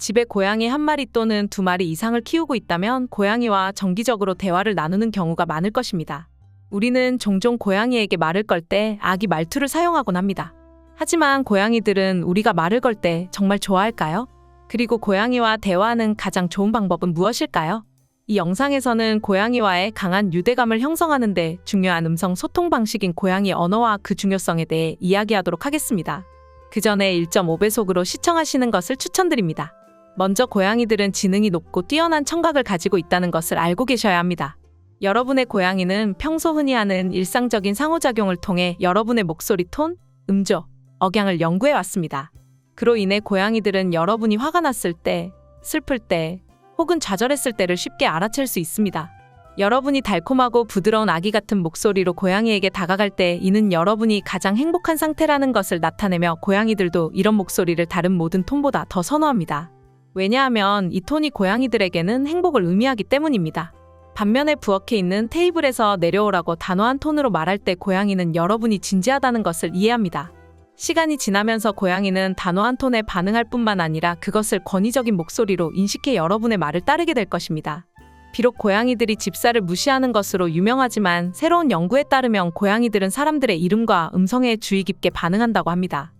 집에 고양이 한 마리 또는 두 마리 이상을 키우고 있다면 고양이와 정기적으로 대화를 나누는 경우가 많을 것입니다. 우리는 종종 고양이에게 말을 걸 때 아기 말투를 사용하곤 합니다. 하지만 고양이들은 우리가 말을 걸 때 정말 좋아할까요? 그리고 고양이와 대화하는 가장 좋은 방법은 무엇일까요? 이 영상에서는 고양이와의 강한 유대감을 형성하는 데 중요한 음성 소통 방식인 고양이 언어와 그 중요성에 대해 이야기하도록 하겠습니다. 그 전에 1.5배속으로 시청하시는 것을 추천드립니다. 먼저 고양이들은 지능이 높고 뛰어난 청각을 가지고 있다는 것을 알고 계셔야 합니다. 여러분의 고양이는 평소 흔히 하는 일상적인 상호작용을 통해 여러분의 목소리 톤, 음조, 억양을 연구해 왔습니다. 그로 인해 고양이들은 여러분이 화가 났을 때, 슬플 때, 혹은 좌절했을 때를 쉽게 알아챌 수 있습니다. 여러분이 달콤하고 부드러운 아기 같은 목소리로 고양이에게 다가갈 때 이는 여러분이 가장 행복한 상태라는 것을 나타내며 고양이들도 이런 목소리를 다른 모든 톤보다 더 선호합니다. 왜냐하면 이 톤이 고양이들에게는 행복을 의미하기 때문입니다. 반면에 부엌에 있는 테이블에서 내려오라고 단호한 톤으로 말할 때 고양이는 여러분이 진지하다는 것을 이해합니다. 시간이 지나면서 고양이는 단호한 톤에 반응할 뿐만 아니라 그것을 권위적인 목소리로 인식해 여러분의 말을 따르게 될 것입니다. 비록 고양이들이 집사를 무시하는 것으로 유명하지만 새로운 연구에 따르면 고양이들은 사람들의 이름과 음성에 주의 깊게 반응한다고 합니다.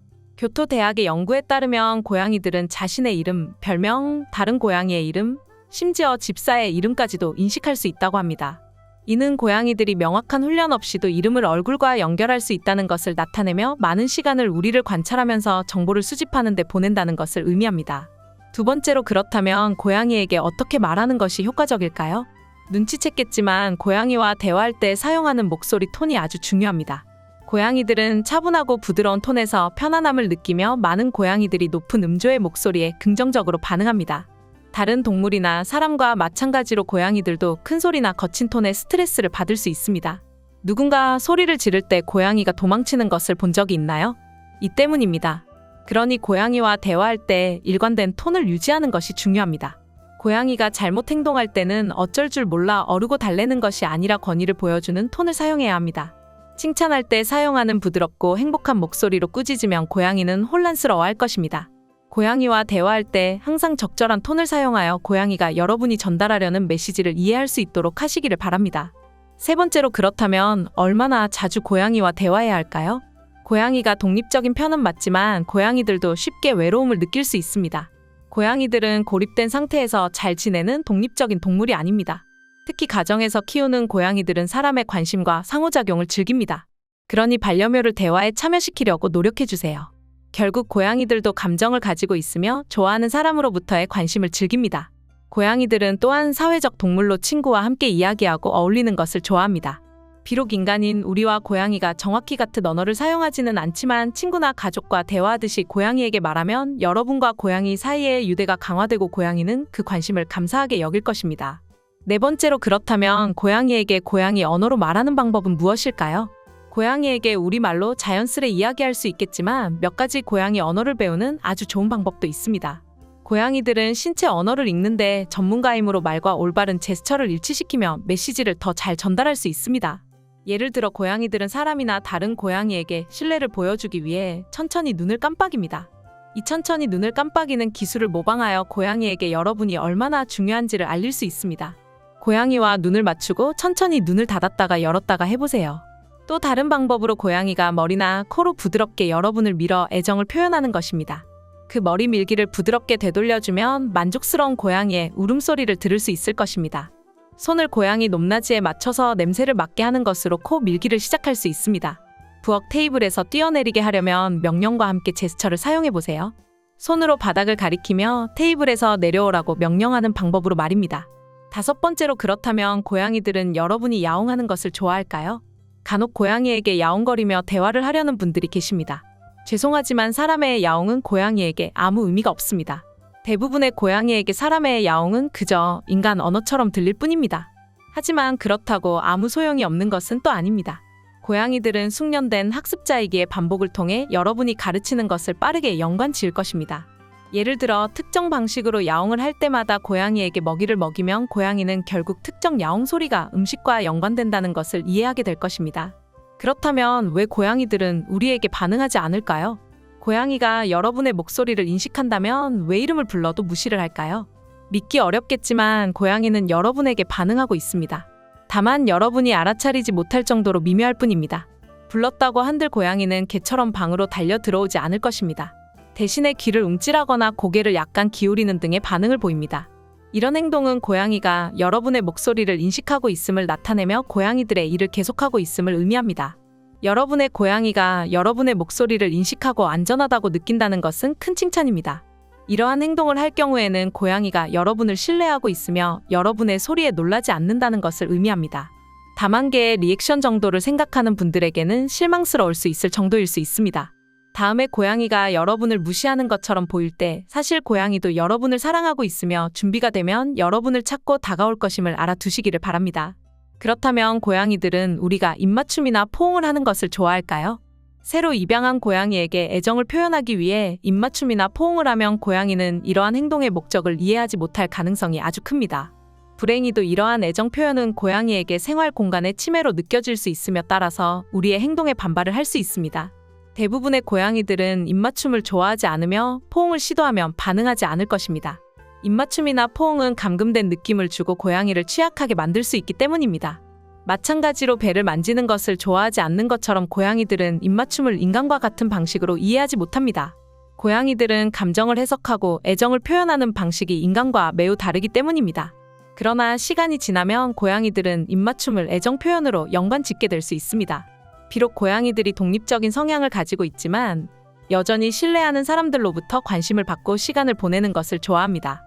교토 대학의 연구에 따르면 고양이들은 자신의 이름, 별명, 다른 고양이의 이름, 심지어 집사의 이름까지도 인식할 수 있다고 합니다. 이는 고양이들이 명확한 훈련 없이도 이름을 얼굴과 연결할 수 있다는 것을 나타내며 많은 시간을 우리를 관찰하면서 정보를 수집하는 데 보낸다는 것을 의미합니다. 두 번째로 그렇다면 고양이에게 어떻게 말하는 것이 효과적일까요? 눈치챘겠지만 고양이와 대화할 때 사용하는 목소리 톤이 아주 중요합니다. 고양이들은 차분하고 부드러운 톤에서 편안함을 느끼며 많은 고양이들이 높은 음조의 목소리에 긍정적으로 반응합니다. 다른 동물이나 사람과 마찬가지로 고양이들도 큰 소리나 거친 톤의 스트레스를 받을 수 있습니다. 누군가 소리를 지를 때 고양이가 도망치는 것을 본 적이 있나요? 이 때문입니다. 그러니 고양이와 대화할 때 일관된 톤을 유지하는 것이 중요합니다. 고양이가 잘못 행동할 때는 어쩔 줄 몰라 어르고 달래는 것이 아니라 권위를 보여주는 톤을 사용해야 합니다. 칭찬할 때 사용하는 부드럽고 행복한 목소리로 꾸짖으면 고양이는 혼란스러워할 것입니다. 고양이와 대화할 때 항상 적절한 톤을 사용하여 고양이가 여러분이 전달하려는 메시지를 이해할 수 있도록 하시기를 바랍니다. 세 번째로 그렇다면 얼마나 자주 고양이와 대화해야 할까요? 고양이가 독립적인 편은 맞지만 고양이들도 쉽게 외로움을 느낄 수 있습니다. 고양이들은 고립된 상태에서 잘 지내는 독립적인 동물이 아닙니다. 특히 가정에서 키우는 고양이들은 사람의 관심과 상호작용을 즐깁니다. 그러니 반려묘를 대화에 참여시키려고 노력해주세요. 결국 고양이들도 감정을 가지고 있으며 좋아하는 사람으로부터의 관심을 즐깁니다. 고양이들은 또한 사회적 동물로 친구와 함께 이야기하고 어울리는 것을 좋아합니다. 비록 인간인 우리와 고양이가 정확히 같은 언어를 사용하지는 않지만 친구나 가족과 대화하듯이 고양이에게 말하면 여러분과 고양이 사이의 유대가 강화되고 고양이는 그 관심을 감사하게 여길 것입니다. 네 번째로 그렇다면 고양이에게 고양이 언어로 말하는 방법은 무엇일까요? 고양이에게 우리말로 자연스레 이야기할 수 있겠지만 몇 가지 고양이 언어를 배우는 아주 좋은 방법도 있습니다. 고양이들은 신체 언어를 읽는데 전문가이므로 말과 올바른 제스처를 일치시키며 메시지를 더 잘 전달할 수 있습니다. 예를 들어 고양이들은 사람이나 다른 고양이에게 신뢰를 보여주기 위해 천천히 눈을 깜빡입니다. 이 천천히 눈을 깜빡이는 기술을 모방하여 고양이에게 여러분이 얼마나 중요한지를 알릴 수 있습니다. 고양이와 눈을 맞추고 천천히 눈을 닫았다가 열었다가 해보세요. 또 다른 방법으로 고양이가 머리나 코로 부드럽게 여러분을 밀어 애정을 표현하는 것입니다. 그 머리 밀기를 부드럽게 되돌려주면 만족스러운 고양이의 울음소리를 들을 수 있을 것입니다. 손을 고양이 높낮이에 맞춰서 냄새를 맡게 하는 것으로 코 밀기를 시작할 수 있습니다. 부엌 테이블에서 뛰어내리게 하려면 명령과 함께 제스처를 사용해보세요. 손으로 바닥을 가리키며 테이블에서 내려오라고 명령하는 방법으로 말입니다. 다섯 번째로 그렇다면 고양이들은 여러분이 야옹하는 것을 좋아할까요? 간혹 고양이에게 야옹거리며 대화를 하려는 분들이 계십니다. 죄송하지만 사람의 야옹은 고양이에게 아무 의미가 없습니다. 대부분의 고양이에게 사람의 야옹은 그저 인간 언어처럼 들릴 뿐입니다. 하지만 그렇다고 아무 소용이 없는 것은 또 아닙니다. 고양이들은 숙련된 학습자이기에 반복을 통해 여러분이 가르치는 것을 빠르게 연관 지을 것입니다. 예를 들어 특정 방식으로 야옹을 할 때마다 고양이에게 먹이를 먹이면 고양이는 결국 특정 야옹 소리가 음식과 연관된다는 것을 이해하게 될 것입니다. 그렇다면 왜 고양이들은 우리에게 반응하지 않을까요? 고양이가 여러분의 목소리를 인식한다면 왜 이름을 불러도 무시를 할까요? 믿기 어렵겠지만 고양이는 여러분에게 반응하고 있습니다. 다만 여러분이 알아차리지 못할 정도로 미묘할 뿐입니다. 불렀다고 한들 고양이는 개처럼 방으로 달려 들어오지 않을 것입니다. 대신에 귀를 움찔하거나 고개를 약간 기울이는 등의 반응을 보입니다. 이런 행동은 고양이가 여러분의 목소리를 인식하고 있음을 나타내며 고양이들의 일을 계속하고 있음을 의미합니다. 여러분의 고양이가 여러분의 목소리를 인식하고 안전하다고 느낀다는 것은 큰 칭찬입니다. 이러한 행동을 할 경우에는 고양이가 여러분을 신뢰하고 있으며 여러분의 소리에 놀라지 않는다는 것을 의미합니다. 다만 개의 리액션 정도를 생각하는 분들에게는 실망스러울 수 있을 정도일 수 있습니다. 다음에 고양이가 여러분을 무시하는 것처럼 보일 때 사실 고양이도 여러분을 사랑하고 있으며 준비가 되면 여러분을 찾고 다가올 것임을 알아두시기를 바랍니다. 그렇다면 고양이들은 우리가 입맞춤이나 포옹을 하는 것을 좋아할까요? 새로 입양한 고양이에게 애정을 표현하기 위해 입맞춤이나 포옹을 하면 고양이는 이러한 행동의 목적을 이해하지 못할 가능성이 아주 큽니다. 불행히도 이러한 애정 표현은 고양이에게 생활 공간의 침해로 느껴질 수 있으며 따라서 우리의 행동에 반발을 할 수 있습니다. 대부분의 고양이들은 입맞춤을 좋아하지 않으며 포옹을 시도하면 반응하지 않을 것입니다. 입맞춤이나 포옹은 감금된 느낌을 주고 고양이를 취약하게 만들 수 있기 때문입니다. 마찬가지로 배를 만지는 것을 좋아하지 않는 것처럼 고양이들은 입맞춤을 인간과 같은 방식으로 이해하지 못합니다. 고양이들은 감정을 해석하고 애정을 표현하는 방식이 인간과 매우 다르기 때문입니다. 그러나 시간이 지나면 고양이들은 입맞춤을 애정 표현으로 연관짓게 될 수 있습니다. 비록 고양이들이 독립적인 성향을 가지고 있지만 여전히 신뢰하는 사람들로부터 관심을 받고 시간을 보내는 것을 좋아합니다.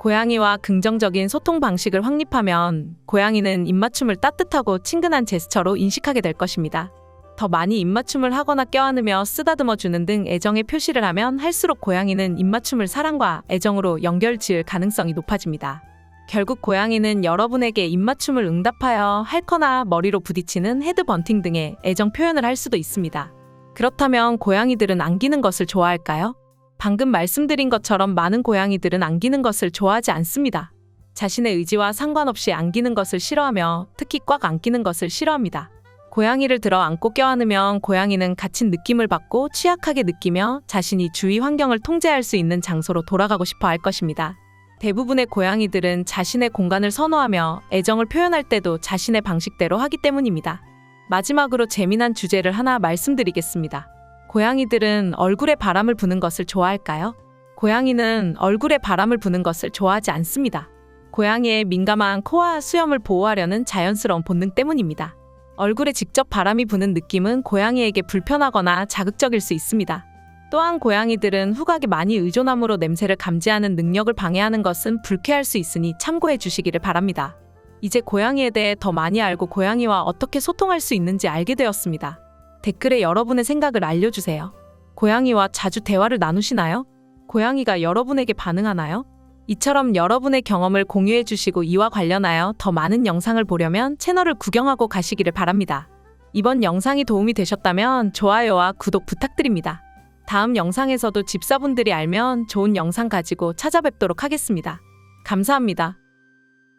고양이와 긍정적인 소통 방식을 확립하면 고양이는 입맞춤을 따뜻하고 친근한 제스처로 인식하게 될 것입니다. 더 많이 입맞춤을 하거나 껴안으며 쓰다듬어 주는 등 애정의 표시를 하면 할수록 고양이는 입맞춤을 사랑과 애정으로 연결지을 가능성이 높아집니다. 결국 고양이는 여러분에게 입맞춤을 응답하여 핥거나 머리로 부딪히는 헤드번팅 등의 애정 표현을 할 수도 있습니다. 그렇다면 고양이들은 안기는 것을 좋아할까요? 방금 말씀드린 것처럼 많은 고양이들은 안기는 것을 좋아하지 않습니다. 자신의 의지와 상관없이 안기는 것을 싫어하며 특히 꽉 안기는 것을 싫어합니다. 고양이를 들어 안고 껴안으면 고양이는 갇힌 느낌을 받고 취약하게 느끼며 자신이 주위 환경을 통제할 수 있는 장소로 돌아가고 싶어 할 것입니다. 대부분의 고양이들은 자신의 공간을 선호하며 애정을 표현할 때도 자신의 방식대로 하기 때문입니다. 마지막으로 재미난 주제를 하나 말씀드리겠습니다. 고양이들은 얼굴에 바람을 부는 것을 좋아할까요? 고양이는 얼굴에 바람을 부는 것을 좋아하지 않습니다. 고양이의 민감한 코와 수염을 보호하려는 자연스러운 본능 때문입니다. 얼굴에 직접 바람이 부는 느낌은 고양이에게 불편하거나 자극적일 수 있습니다. 또한 고양이들은 후각에 많이 의존함으로 냄새를 감지하는 능력을 방해하는 것은 불쾌할 수 있으니 참고해 주시기를 바랍니다. 이제 고양이에 대해 더 많이 알고 고양이와 어떻게 소통할 수 있는지 알게 되었습니다. 댓글에 여러분의 생각을 알려주세요. 고양이와 자주 대화를 나누시나요? 고양이가 여러분에게 반응하나요? 이처럼 여러분의 경험을 공유해 주시고 이와 관련하여 더 많은 영상을 보려면 채널을 구경하고 가시기를 바랍니다. 이번 영상이 도움이 되셨다면 좋아요와 구독 부탁드립니다. 다음 영상에서도 집사분들이 알면 좋은 영상 가지고 찾아뵙도록 하겠습니다. 감사합니다.